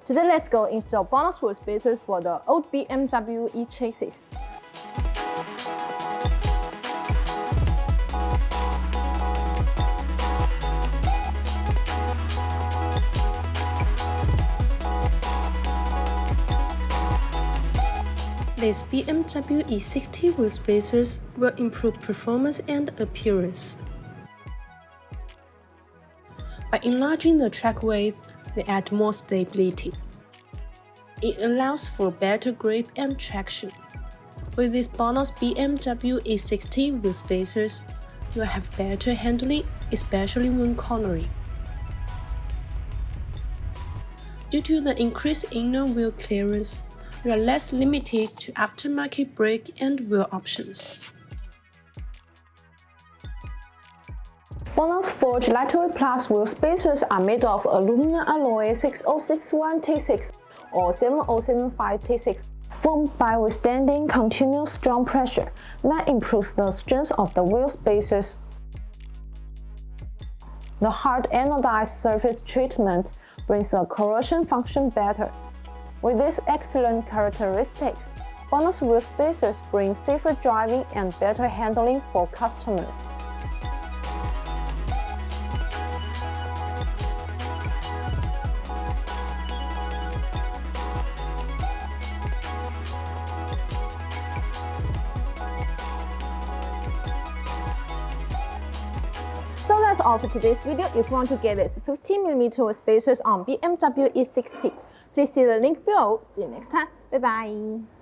Today let's go install bonus wheel spacers for the old BMW E60. These BMW E60 wheel spacers will improve performance and appearance. By enlarging the track width, they add more stability. It allows for better grip and traction. With these bonus BMW E60 wheel spacers, you'll have better handling, especially when cornering. Due to the increased inner wheel clearance, you are less limited to aftermarket brake and wheel options. Bonus Forge Lightweight Plus wheel spacers are made of aluminum alloy 6061 T6 or 7075 T6, formed by withstanding continuous strong pressure that improves the strength of the wheel spacers. The hard anodized surface treatment brings the corrosion function better. With these excellent characteristics, bonus wheel spacers bring safer driving and better handling for customers. So that's all for today's video. If you want to get this 15mm spacers on BMW E60, please see the link below. See you next time. Bye bye.